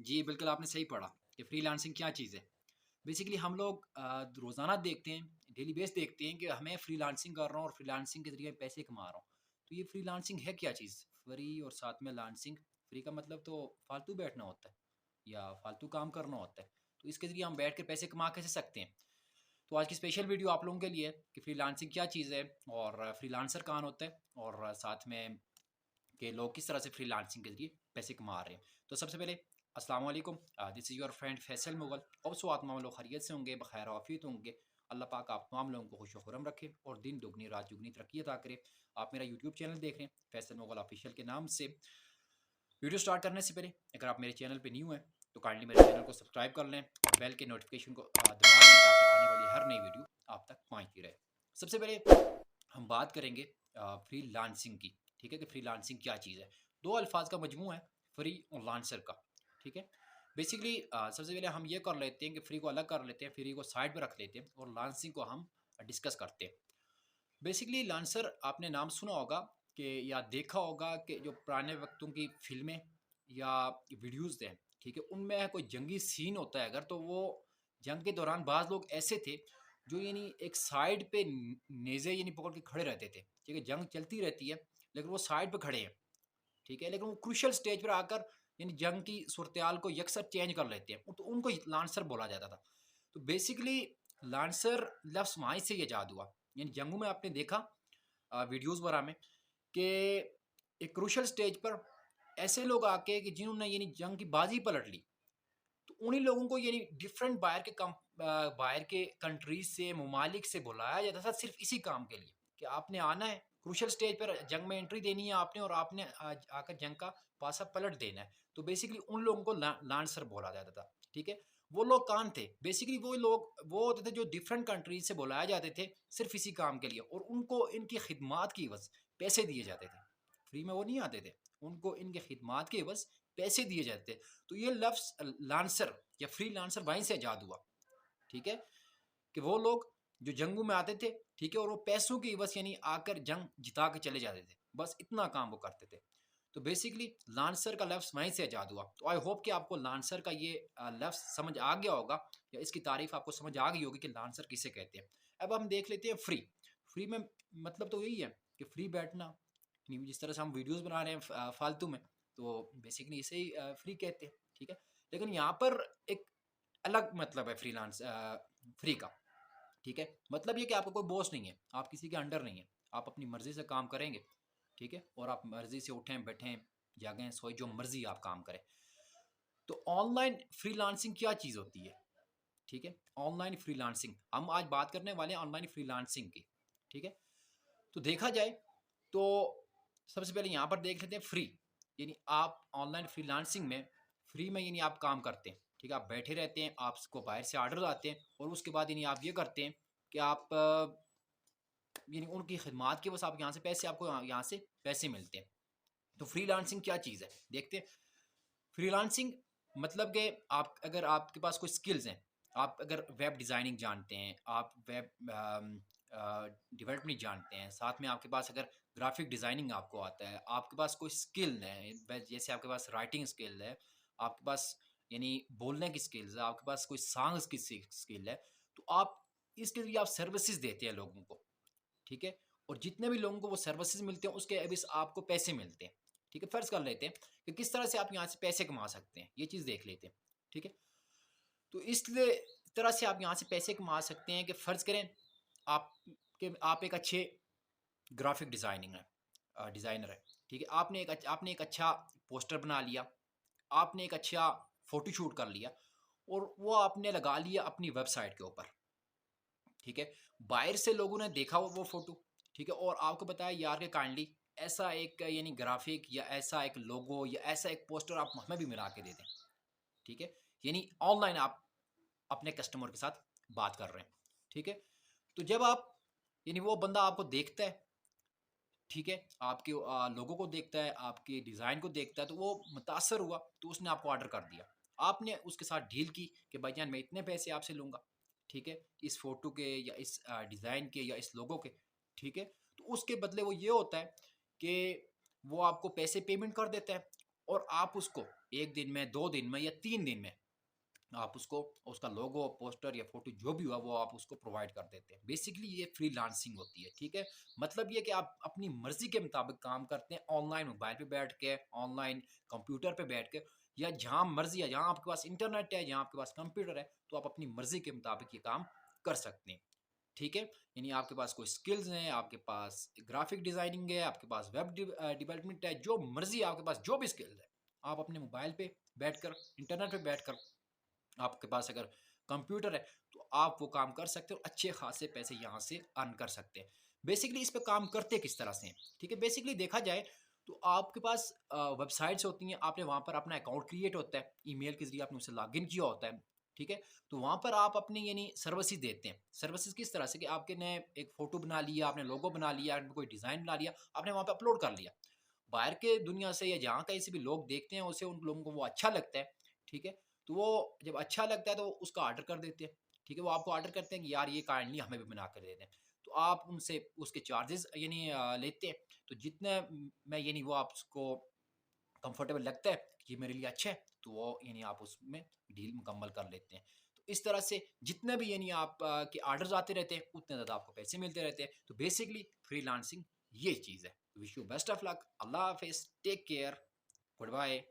जी, बिल्कुल आपने सही पढ़ा कि फ्रीलांसिंग क्या चीज़ है। बेसिकली हम लोग रोज़ाना देखते हैं, डेली बेस देखते हैं कि हमें फ्रीलांसिंग कर रहा हूँ और फ्रीलांसिंग के ज़रिए पैसे कमा रहा हूँ। तो ये फ्रीलांसिंग है क्या चीज़? फ्री और साथ में लांसिंग, फ्री का मतलब तो फालतू बैठना होता है या फालतू काम करना होता है। तो इसके ज़रिए हम बैठ के पैसे कमा कैसे सकते हैं? तो आज की स्पेशल वीडियो आप लोगों के लिए है कि फ्रीलांसिंग क्या चीज़ है और फ्रीलांसर कौन होता है और साथ में कि लोग किस तरह से फ्रीलांसिंग के ज़रिए पैसे कमा रहे हैं। तो सबसे पहले अस्सलाम वालेकुम, this is your friend Faisal Mughal. और सो आप तमाम लोग खैरियत से होंगे, बखैर आफियत होंगे। अल्लाह पाक आप तमाम लोगों को खुश व खुरम रखे और दिन दुगनी रात जुगनी तरक्की अता करे। आप मेरा यूट्यूब चैनल देख रहे हैं फैसल मुगल ऑफिशियल के नाम से। वीडियो स्टार्ट करने से पहले अगर आप मेरे चैनल पे न्यू हैं तो काइंडली मेरे चैनल को सब्सक्राइब कर लें और बेल के नोटिफिकेशन को दबा लें ताकि आने वाली हर नई वीडियो आप तक पहुँचती रहे। सबसे पहले हम बात करेंगे फ्रीलांसिंग की। ठीक है कि फ्रीलांसिंग क्या चीज़ है। दो अल्फाज का मजमू है, फ्री और लांसर का। ठीक है, बेसिकली सबसे पहले हम ये कर लेते हैं कि फ्री को अलग कर लेते हैं, फ्री को साइड पे रख लेते हैं और लांसिंग को हम डिस्कस करते हैं। बेसिकली लांसर आपने नाम सुना होगा कि या देखा होगा कि जो पुराने वक्तों की फिल्में या वीडियोज़ हैं, ठीक है, उनमें कोई जंगी सीन होता है अगर, तो वो जंग के दौरान बाज़ लोग ऐसे थे जो यानी एक साइड पे नेज़े यानी पकड़ के खड़े रहते थे। ठीक है, जंग चलती रहती है लेकिन वो साइड पे खड़े हैं। ठीक है, लेकिन वो क्रूशियल स्टेज पर आकर यानी जंग की सूरत को यकसर चेंज कर लेते हैं, तो उनको लांसर बोला जाता था। तो बेसिकली लांसर लफ्ज़ वहीं से ईजाद हुआ। यानी जंगों में आपने देखा वीडियोज़ वगैरह में कि एक क्रूशियल स्टेज पर ऐसे लोग आके कि जिन्होंने यानी जंग की बाजी पलट ली, तो उन्हीं लोगों को यानी डिफरेंट बाहर के कंट्रीज से ममालिक से बुलाया जाता था सिर्फ इसी काम के लिए कि आपने आना है क्रूशल स्टेज पर जंग में एंट्री देनी है आपने और आपने आकर जंग का पासा पलट देना है। तो बेसिकली उन लोगों को लांसर बोला जाता था। ठीक है, वो लोग कौन थे? बेसिकली वो लोग वो होते थे जो डिफरेंट कंट्रीज से बुलाए जाते थे सिर्फ इसी काम के लिए और उनको इनकी खिदमात की एवज पैसे दिए जाते थे। फ्री में वो नहीं आते थे, उनको इनके खिदमात के एवज पैसे दिए जाते थे। तो ये लफ्ज़ लांसर या फ्री लांसर वहीं से ईजाद हुआ। ठीक है, कि वो लोग जो जंगों में आते थे, ठीक है, और वो पैसों की बस यानी आकर जंग जिता के चले जाते थे, बस इतना काम वो करते थे। तो बेसिकली लांसर का लफ्ज़ वहीं से ईजाद हुआ। तो आई होप कि आपको लांसर का ये लफ्ज़ समझ आ गया होगा या इसकी तारीफ आपको समझ आ गई होगी कि लांसर किसे कहते हैं। अब हम देख लेते हैं फ्री। फ्री में मतलब तो यही है कि फ्री बैठना, जिस तरह से हम वीडियोस बना रहे हैं फालतू में, तो बेसिकली इसे ही फ्री कहते हैं। ठीक है, लेकिन यहाँ पर एक अलग मतलब है फ्री का। ठीक है, मतलब ये कि आपका कोई बॉस नहीं है, आप किसी के अंडर नहीं है, आप अपनी मर्जी से काम करेंगे। ठीक है, और आप मर्जी से उठें बैठें जागें सोए जो मर्जी आप काम करें। तो ऑनलाइन फ्रीलांसिंग क्या चीज़ होती है? ठीक है, ऑनलाइन फ्रीलांसिंग हम आज बात करने वाले हैं ऑनलाइन फ्रीलांसिंग की। ठीक है, तो देखा जाए तो सबसे पहले यहाँ पर देख लेते हैं फ्री। यानी आप ऑनलाइन फ्रीलांसिंग में फ्री में यानी आप काम करते हैं। ठीक है, आप बैठे रहते हैं, आपको बाहर से ऑर्डर आते हैं और उसके बाद यानी आप ये करते हैं कि आप यानी उनकी खिदमात के बस आप यहाँ से पैसे आपको यहाँ से पैसे मिलते हैं। तो फ्रीलांसिंग क्या चीज़ है देखते हैं। फ्रीलांसिंग मतलब कि आप अगर आपके पास कोई स्किल्स हैं, आप अगर वेब डिज़ाइनिंग जानते हैं, आप वेब डेवलपमेंट जानते हैं, साथ में आपके पास अगर ग्राफिक डिज़ाइनिंग आपको आता है, आपके पास कोई स्किल है, जैसे आपके पास राइटिंग स्किल है, आपके पास यानी बोलने की स्किल्स है, आपके पास कोई सॉन्ग्स की स्किल है, तो आप इसके लिए आप सर्विसेज देते हैं लोगों को। ठीक है, और जितने भी लोगों को वो सर्विसेज मिलते हैं उसके अभी आपको पैसे मिलते हैं। ठीक है, फर्ज कर लेते हैं कि किस तरह से आप यहाँ से पैसे कमा सकते हैं, ये चीज़ देख लेते हैं। ठीक है, तो इसलिए तरह से आप यहाँ से पैसे कमा सकते हैं कि फ़र्ज़ करें आप आप एक अच्छे ग्राफिक डिज़ाइनर है। ठीक है, आपने एक अच्छा पोस्टर बना लिया, आपने एक अच्छा फ़ोटो शूट कर लिया और वो आपने लगा लिया अपनी वेबसाइट के ऊपर। ठीक है, बाहर से लोगों ने देखा वो फ़ोटो, ठीक है, और आपको बताया यार कि काइंडली ऐसा एक यानी ग्राफिक या ऐसा एक लोगो या ऐसा एक पोस्टर आप हमें भी मिला के दे दें। ठीक है, यानी ऑनलाइन आप अपने कस्टमर के साथ बात कर रहे हैं। ठीक है, तो जब आप यानी वो बंदा आपको देखता है, ठीक है, आपके लोगों को देखता है, आपके डिज़ाइन को देखता है, तो वो मुतासर हुआ, तो उसने आपको ऑर्डर कर दिया। आपने उसके साथ डील की कि भाईजान मैं इतने पैसे आपसे लूँगा। ठीक है, इस फ़ोटो के या इस डिज़ाइन के या इस लोगो के। ठीक है, तो उसके बदले वो ये होता है कि वो आपको पैसे पेमेंट कर देता है और आप उसको 1 दिन में, 2 दिन में या 3 दिन में आप उसको उसका लोगो, पोस्टर या फ़ोटो जो भी हुआ वो आप उसको प्रोवाइड कर देते हैं। बेसिकली ये फ्रीलांसिंग होती है, ठीक है? मतलब ये कि आप अपनी मर्ज़ी के मुताबिक काम करते हैं, ऑनलाइन मोबाइल पे बैठ के, ऑनलाइन कंप्यूटर पे बैठ के या जहाँ मर्ज़ी है, जहाँ आपके पास इंटरनेट है, जहाँ आपके पास कंप्यूटर है, तो आप अपनी मर्ज़ी के मुताबिक ये काम कर सकते हैं, ठीक है? यानी आपके पास कोई स्किल्स हैं, आपके पास ग्राफ़िक डिज़ाइनिंग है, आपके पास वेब डेवलपमेंट है, जो मर्ज़ी आपके पास जो भी स्किल्स है, आप अपने मोबाइल पे बैठकर, इंटरनेट पे बैठकर आपके पास अगर कंप्यूटर है तो आप वो काम कर सकते हो, अच्छे खासे पैसे यहाँ से अर्न कर सकते हैं। बेसिकली इस पे काम करते किस तरह से हैं, ठीक है? बेसिकली देखा जाए तो आपके पास वेबसाइट्स होती हैं, आपने वहाँ पर अपना अकाउंट क्रिएट होता है, ईमेल के ज़रिए आपने उसे लॉगिन किया होता है, ठीक है? तो वहाँ पर आप अपनी यानी सर्विसेज़ देते हैं। सर्विसेज़ किस तरह से कि आपके ने एक फ़ोटो बना लिया, आपने लोगो बना लिया, आपने कोई डिज़ाइन बना लिया, आपने वहाँ पे अपलोड कर लिया। बाहर के दुनिया से या जहाँ कहीं से भी लोग देखते हैं उसे, उन लोगों को वो अच्छा लगता है, ठीक है? तो वो जब अच्छा लगता है तो उसका ऑर्डर कर देते हैं, ठीक है? वो आपको ऑर्डर करते हैं कि यार ये काइंडली हमें भी बना कर दे दें। तो आप उनसे उसके चार्जेज़ यानी लेते हैं। तो जितने में यानी वो आपको कंफर्टेबल लगता है कि ये मेरे लिए अच्छा है, तो वो यानी आप उसमें डील मुकम्मल कर लेते हैं। तो इस तरह से जितने भी यानी आप के ऑर्डर्स आते रहते हैं, उतने ज़्यादा आपको पैसे मिलते रहते हैं। तो बेसिकली फ्रीलांसिंग ये चीज़ है। Wish you best of luck. अल्लाह हाफ़िज़, टेक केयर, गुड बाय।